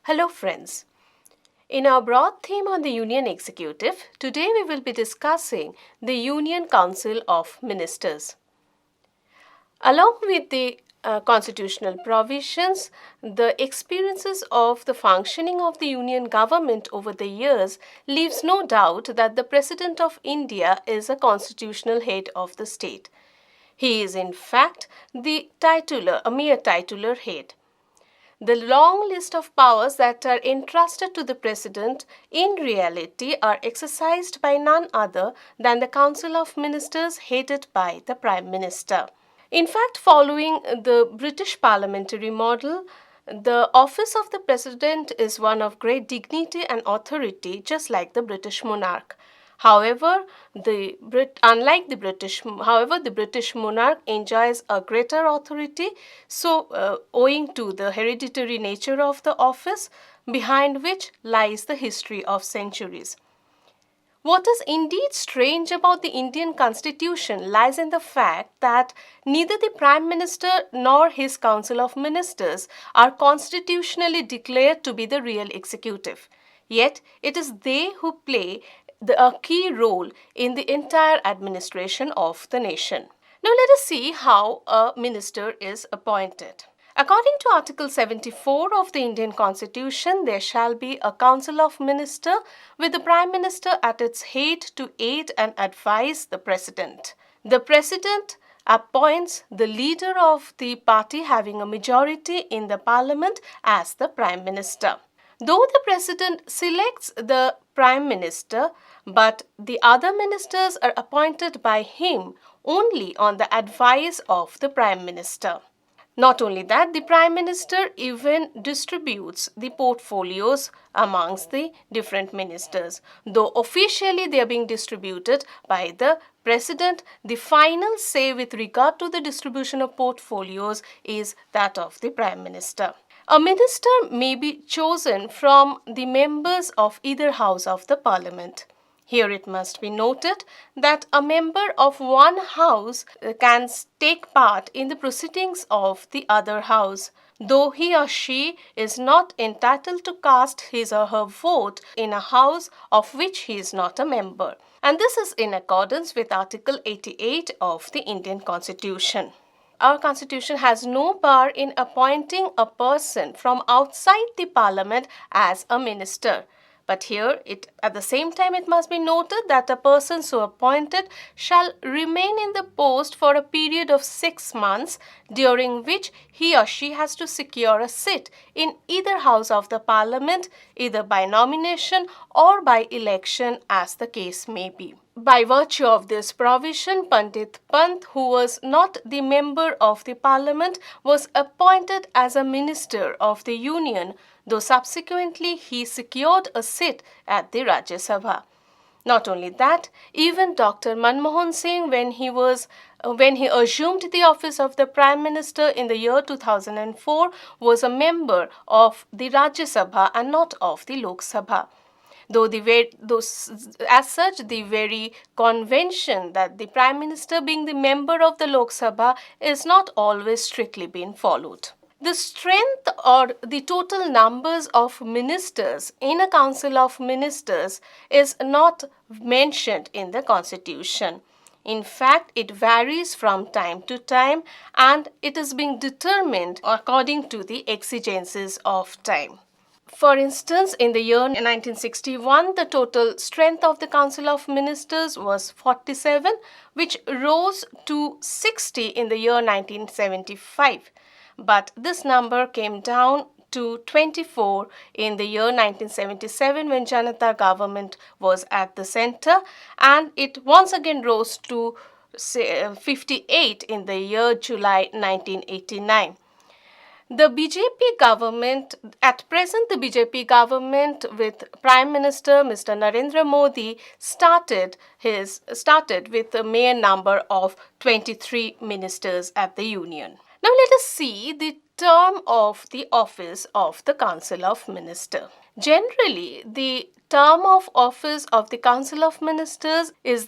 Hello friends. In our broad theme on the Union Executive, today we will be discussing the Union Council of Ministers. Along with the constitutional provisions, the experiences of the functioning of the Union government over the years leaves no doubt that the President of India is a constitutional head of the state. He is in fact a mere titular head. The long list of powers that are entrusted to the President in reality are exercised by none other than the Council of Ministers headed by the Prime Minister. In fact, following the British parliamentary model, the office of the President is one of great dignity and authority, just like the British monarch. However, the British monarch enjoys a greater authority, owing to the hereditary nature of the office, behind which lies the history of centuries. What is indeed strange about the Indian Constitution lies in the fact that neither the Prime Minister nor his Council of Ministers are constitutionally declared to be the real executive. Yet, it is they who play a key role in the entire administration of the nation. Now, let us see how a minister is appointed. According to Article 74 of the Indian Constitution, there shall be a Council of Ministers with the Prime Minister at its head to aid and advise the President. The President appoints the leader of the party having a majority in the Parliament as the Prime Minister. Though the President selects the Prime Minister, but the other ministers are appointed by him only on the advice of the Prime Minister. Not only that, the Prime Minister even distributes the portfolios amongst the different ministers. Though officially they are being distributed by the President, the final say with regard to the distribution of portfolios is that of the Prime Minister. A minister may be chosen from the members of either house of the Parliament. Here it must be noted that a member of one house can take part in the proceedings of the other house, though he or she is not entitled to cast his or her vote in a house of which he is not a member. And this is in accordance with Article 88 of the Indian Constitution. Our Constitution has no power in appointing a person from outside the Parliament as a minister. But here, at the same time, it must be noted that a person so appointed shall remain in the post for a period of 6 months, during which he or she has to secure a seat in either house of the Parliament, either by nomination or by election, as the case may be. By virtue of this provision, Pandit Pant, who was not the member of the Parliament, was appointed as a minister of the Union, though subsequently he secured a seat at the Rajya Sabha. Not only that, even Dr. Manmohan Singh, when he assumed the office of the Prime Minister in the year 2004, was a member of the Rajya Sabha and not of the Lok Sabha. Though as such, the very convention that the Prime Minister being the member of the Lok Sabha is not always strictly being followed. The strength or the total numbers of ministers in a Council of Ministers is not mentioned in the Constitution. In fact, it varies from time to time and it is being determined according to the exigencies of time. For instance, in the year 1961, the total strength of the Council of Ministers was 47, which rose to 60 in the year 1975. But this number came down to 24 in the year 1977 when Janata government was at the center, and it once again rose to 58 in the year July 1989. The BJP government, at present the BJP government with Prime Minister Mr. Narendra Modi started with a mere number of 23 ministers at the Union. Now let us see the term of the office of the Council of Ministers. Generally, the term of office of the Council of Ministers is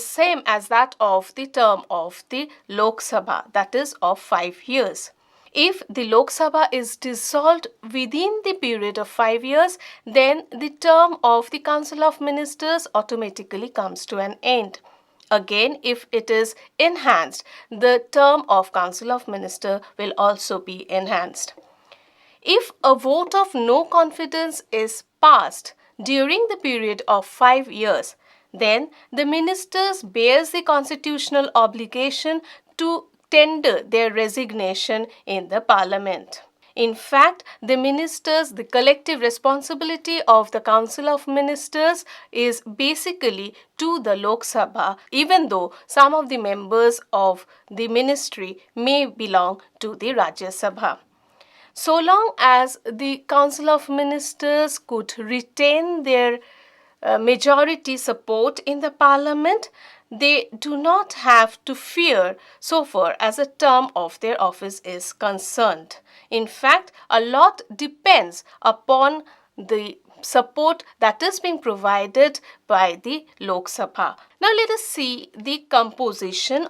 same as that of the term of the Lok Sabha, that is of 5 years. If the Lok Sabha is dissolved within the period of 5 years, then the term of the Council of Ministers automatically comes to an end. Again, if it is enhanced, the term of Council of Ministers will also be enhanced. If a vote of no confidence is passed during the period of 5 years, then the ministers bears the constitutional obligation to tender their resignation in the parliament. In fact, the ministers, the collective responsibility of the Council of Ministers is basically to the Lok Sabha, even though some of the members of the ministry may belong to the Rajya Sabha. So long as the Council of Ministers could retain their majority support in the parliament, they do not have to fear so far as a term of their office is concerned. In fact, a lot depends upon the support that is being provided by the Lok Sabha. Now let us see the composition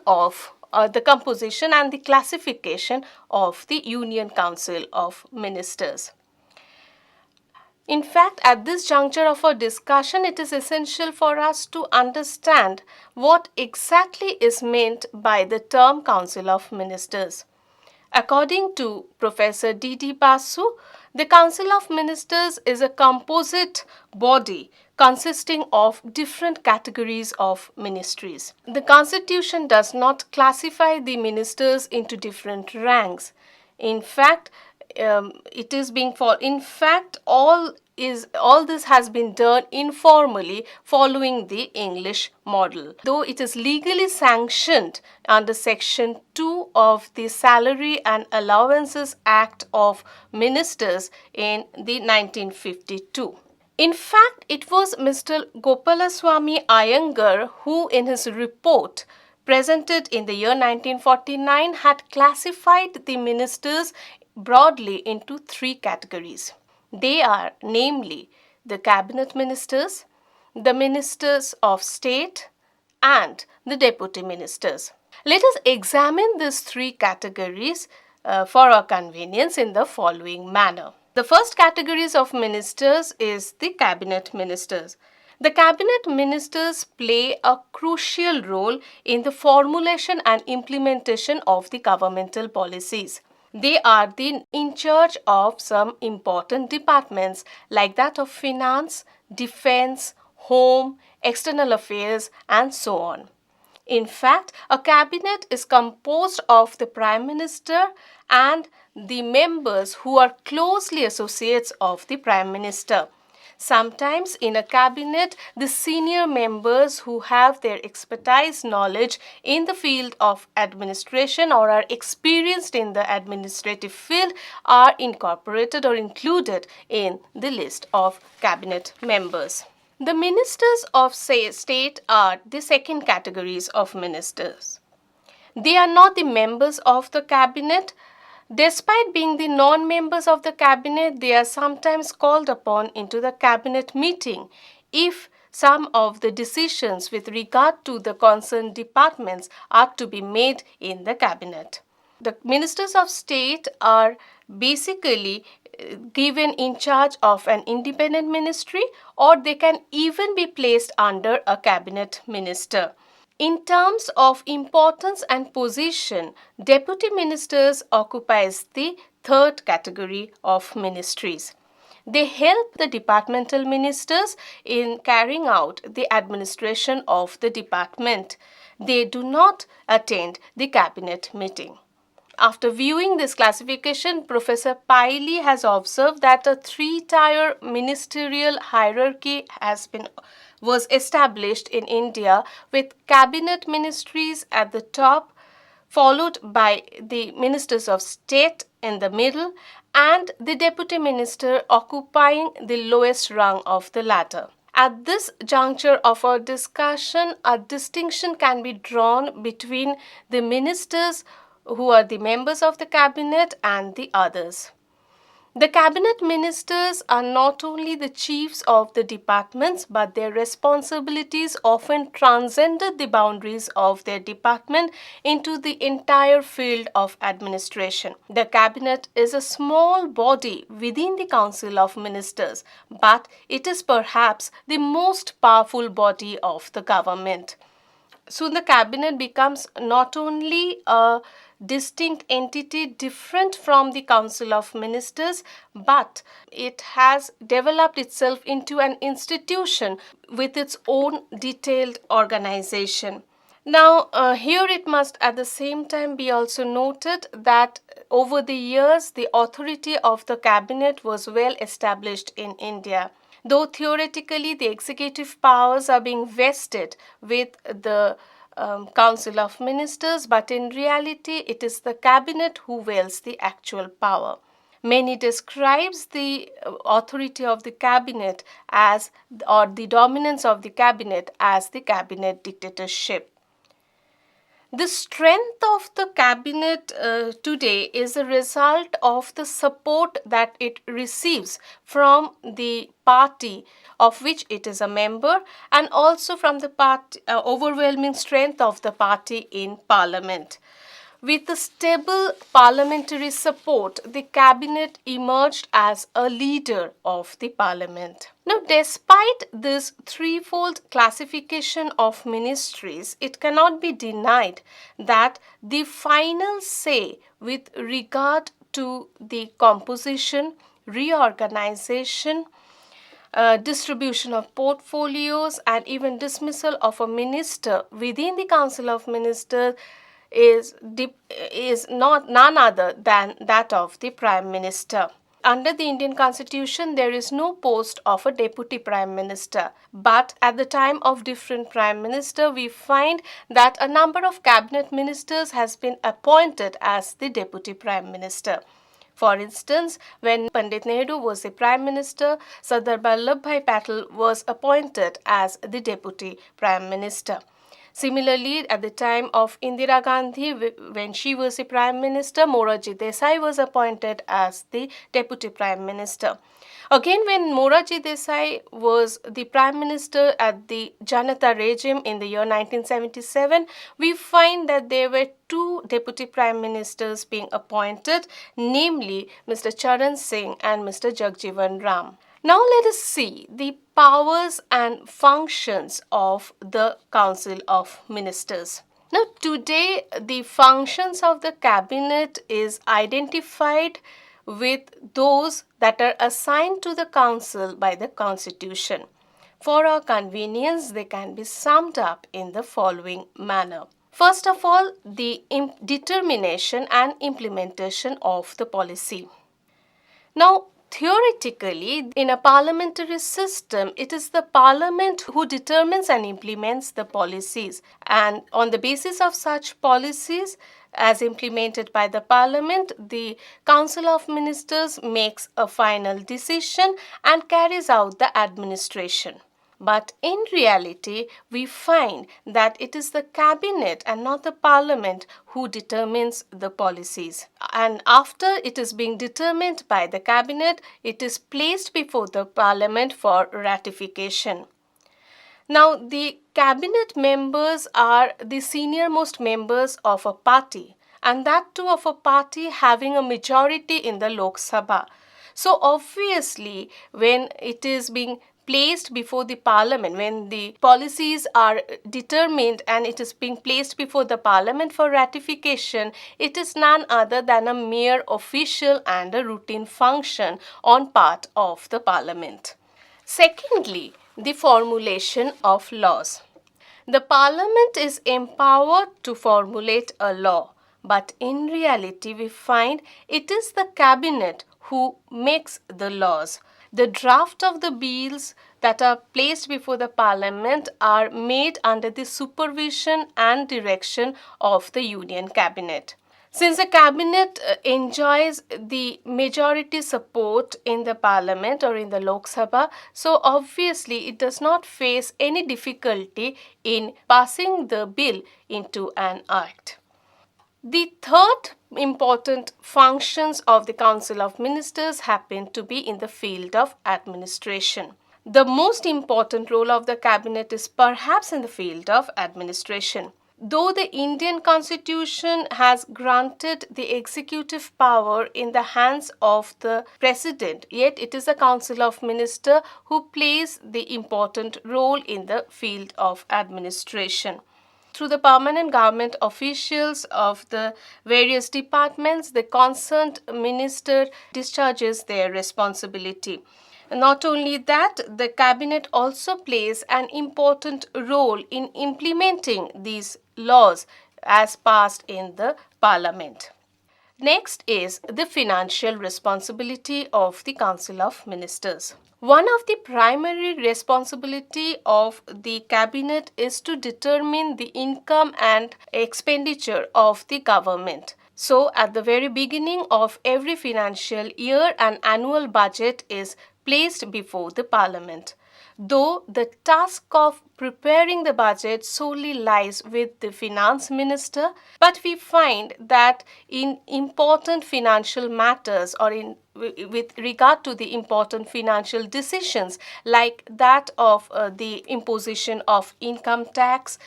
and the classification of the Union Council of Ministers. In fact, at this juncture of our discussion, it is essential for us to understand what exactly is meant by the term Council of Ministers. According to Professor D.D. Basu, the Council of Ministers is a composite body consisting of different categories of ministries. The Constitution does not classify the ministers into different ranks. In fact, all this has been done informally following the English model. Though it is legally sanctioned under Section 2 of the Salary and Allowances Act of Ministers in the 1952. In fact, it was Mr. Gopalaswamy Iyengar who, in his report presented in the year 1949, had classified the ministers broadly into 3 categories. They are namely the cabinet ministers, the ministers of state, and the deputy ministers. Let us examine these 3 categories for our convenience in the following manner. The first categories of ministers is the cabinet ministers. The cabinet ministers play a crucial role in the formulation and implementation of the governmental policies. They are in charge of some important departments like that of finance, defense, home, external affairs, and so on. In fact, a cabinet is composed of the Prime Minister and the members who are closely associates of the Prime Minister. Sometimes in a cabinet, the senior members who have their expertise knowledge in the field of administration or are experienced in the administrative field are incorporated or included in the list of cabinet members. The ministers of state are the second categories of ministers. They are not the members of the cabinet. Despite being the non-members of the cabinet, they are sometimes called upon into the cabinet meeting if some of the decisions with regard to the concerned departments are to be made in the cabinet. The ministers of state are basically given in charge of an independent ministry, or they can even be placed under a cabinet minister. In terms of importance and position, deputy ministers occupies the third category of ministries. They help the departmental ministers in carrying out the administration of the department. They do not attend the cabinet meeting. After viewing this classification, Professor Piley has observed that a 3-tier ministerial hierarchy was established in India with cabinet ministries at the top, followed by the ministers of state in the middle, and the deputy minister occupying the lowest rung of the ladder. At this juncture of our discussion, a distinction can be drawn between the ministers who are the members of the cabinet and the others. The cabinet ministers are not only the chiefs of the departments, but their responsibilities often transcended the boundaries of their department into the entire field of administration. The cabinet is a small body within the Council of Ministers, but it is perhaps the most powerful body of the government. Soon the cabinet becomes not only a distinct entity different from the Council of Ministers, but it has developed itself into an institution with its own detailed organization. Now, here it must at the same time be also noted that over the years, the authority of the cabinet was well established in India. Though theoretically the executive powers are being vested with the Council of Ministers, but in reality it is the cabinet who wields the actual power. Many describes the authority of the cabinet as, or the dominance of the cabinet as, the cabinet dictatorship. The strength of the cabinet today is a result of the support that it receives from the party of which it is a member, and also from the overwhelming strength of the party in parliament. With a stable parliamentary support, the cabinet emerged as a leader of the parliament. Now, despite this threefold classification of ministries, it cannot be denied that the final say with regard to the composition, reorganization, distribution of portfolios, and even dismissal of a minister within the Council of Ministers is none other than that of the Prime Minister. Under the Indian Constitution, there is no post of a Deputy Prime Minister. But at the time of different Prime Minister, we find that a number of cabinet ministers has been appointed as the Deputy Prime Minister. For instance, when Pandit Nehru was the Prime Minister, Sardar Vallabhbhai Patel was appointed as the Deputy Prime Minister. Similarly, at the time of Indira Gandhi, when she was the Prime Minister, Morarji Desai was appointed as the Deputy Prime Minister. Again, when Morarji Desai was the Prime Minister at the Janata regime in the year 1977, we find that there were two Deputy Prime Ministers being appointed, namely Mr. Charan Singh and Mr. Jagjivan Ram. Now let us see the powers and functions of the Council of Ministers. Now today the functions of the cabinet is identified with those that are assigned to the council by the constitution. For our convenience, they can be summed up in the following manner. First of all, the determination and implementation of the policy. Now, theoretically, in a parliamentary system, it is the parliament who determines and implements the policies. And on the basis of such policies, as implemented by the parliament, the Council of Ministers makes a final decision and carries out the administration. But in reality, we find that it is the cabinet and not the parliament who determines the policies. And after it is being determined by the cabinet, it is placed before the parliament for ratification. Now, the cabinet members are the senior most members of a party, and that too of a party having a majority in the Lok Sabha. So obviously, when it is being placed before the parliament, when the policies are determined and it is being placed before the parliament for ratification, it is none other than a mere official and a routine function on part of the parliament. Secondly, the formulation of laws. The parliament is empowered to formulate a law, but in reality we find it is the cabinet who makes the laws. The draft of the bills that are placed before the parliament are made under the supervision and direction of the Union Cabinet. Since the cabinet enjoys the majority support in the parliament or in the Lok Sabha, so obviously it does not face any difficulty in passing the bill into an act. The third important functions of the Council of Ministers happen to be in the field of administration. The most important role of the cabinet is perhaps in the field of administration. Though the Indian Constitution has granted the executive power in the hands of the President, yet it is the Council of Ministers who plays the important role in the field of administration. Through the permanent government officials of the various departments, the concerned minister discharges their responsibility. Not only that, the cabinet also plays an important role in implementing these laws as passed in the parliament. Next is the financial responsibility of the Council of Ministers. One of the primary responsibility of the cabinet is to determine the income and expenditure of the government. So at the very beginning of every financial year, an annual budget is placed before the parliament. Though the task of preparing the budget solely lies with the finance minister, but we find that in important financial matters or with regard to the important financial decisions like that of the imposition of income tax,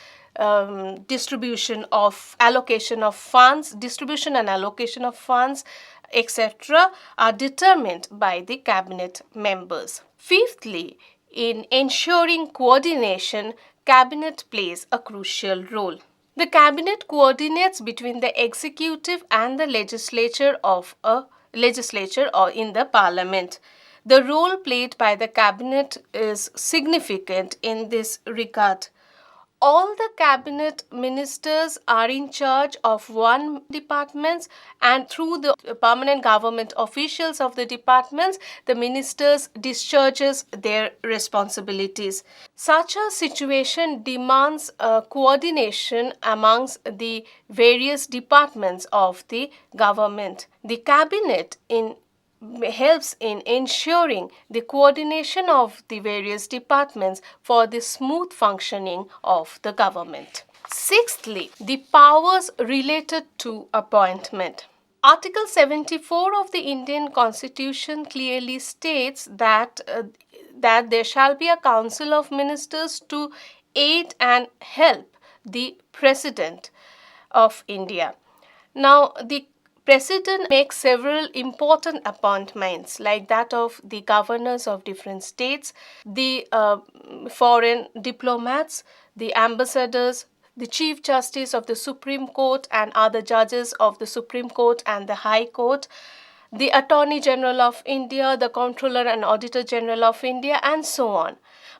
distribution and allocation of funds, etc., are determined by the cabinet members. Fifthly, in ensuring coordination, cabinet plays a crucial role. The cabinet coordinates between the executive and the legislature or in the parliament. The role played by the cabinet is significant in this regard. All the cabinet ministers are in charge of one department, and through the permanent government officials of the departments, the ministers discharges their responsibilities. Such a situation demands coordination amongst the various departments of the government. The cabinet helps in ensuring the coordination of the various departments for the smooth functioning of the government. Sixthly, the powers related to appointment. Article 74 of the Indian Constitution clearly states that there shall be a council of ministers to aid and help the President of India. Now, the President makes several important appointments like that of the governors of different states, the foreign diplomats, the ambassadors, the Chief Justice of the Supreme Court and other judges of the Supreme Court and the High Court, the Attorney General of India, the Comptroller and Auditor General of India, and so on.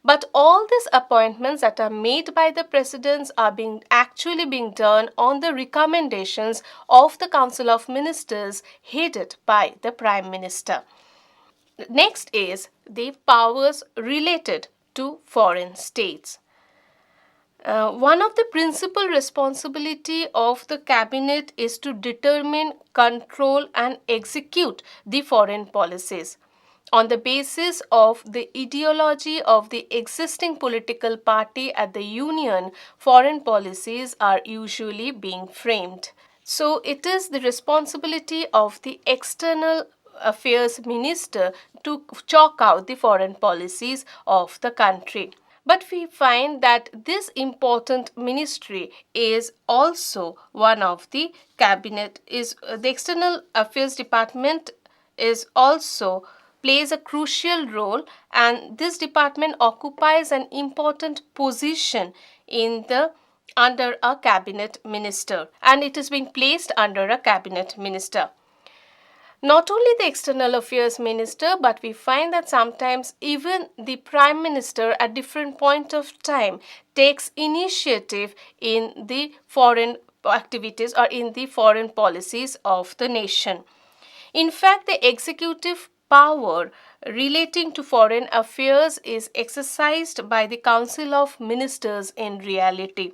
But all these appointments that are made by the presidents are actually being done on the recommendations of the Council of Ministers headed by the Prime Minister. Next is the powers related to foreign states. One of the principal responsibility of the cabinet is to determine, control and execute the foreign policies. On the basis of the ideology of the existing political party at the Union, foreign policies are usually being framed. So it is the responsibility of the External Affairs Minister to chalk out the foreign policies of the country. But we find that this important ministry is also one of the cabinet, the External Affairs Department is also plays a crucial role, and this department occupies an important position under a cabinet minister, and it is being placed under a cabinet minister. Not only the External Affairs Minister, but we find that sometimes even the Prime Minister at different point of time takes initiative in the foreign activities or in the foreign policies of the nation. In fact, the executive power relating to foreign affairs is exercised by the Council of Ministers in reality.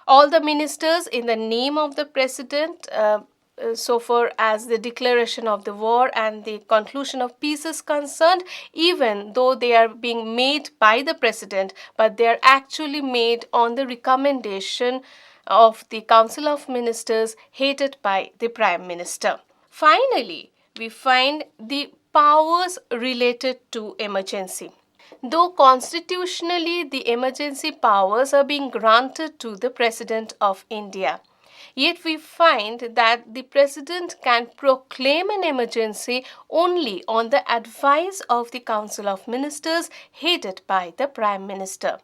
All the ministers in the name of the President, so far as the declaration of the war and the conclusion of peace is concerned, even though they are being made by the President, but they are actually made on the recommendation of the Council of Ministers headed by the Prime Minister. Finally, we find the powers related to emergency. Though constitutionally the emergency powers are being granted to the President of India, yet we find that the President can proclaim an emergency only on the advice of the Council of Ministers headed by the Prime Minister.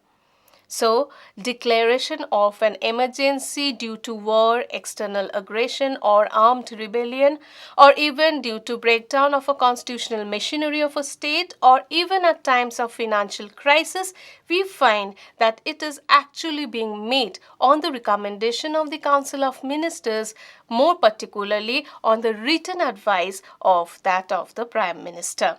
So, declaration of an emergency due to war, external aggression, or armed rebellion, or even due to breakdown of a constitutional machinery of a state, or even at times of financial crisis, we find that it is actually being made on the recommendation of the Council of Ministers, more particularly on the written advice of that of the Prime Minister.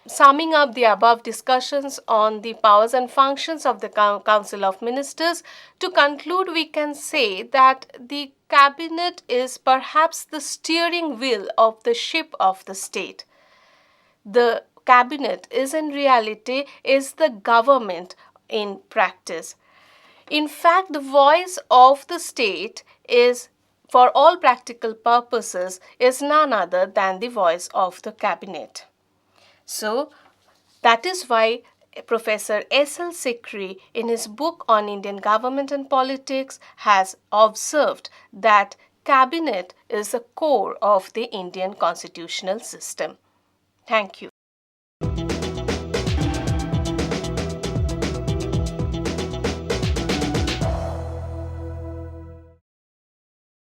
Summing up the above discussions on the powers and functions of the Council of Ministers, to conclude, we can say that the cabinet is perhaps the steering wheel of the ship of the state. The cabinet is in reality is the government in practice. In fact, the voice of the state is, for all practical purposes, is none other than the voice of the cabinet. So, that is why Professor S.L. Sikri, in his book on Indian government and politics, has observed that cabinet is the core of the Indian constitutional system. Thank you.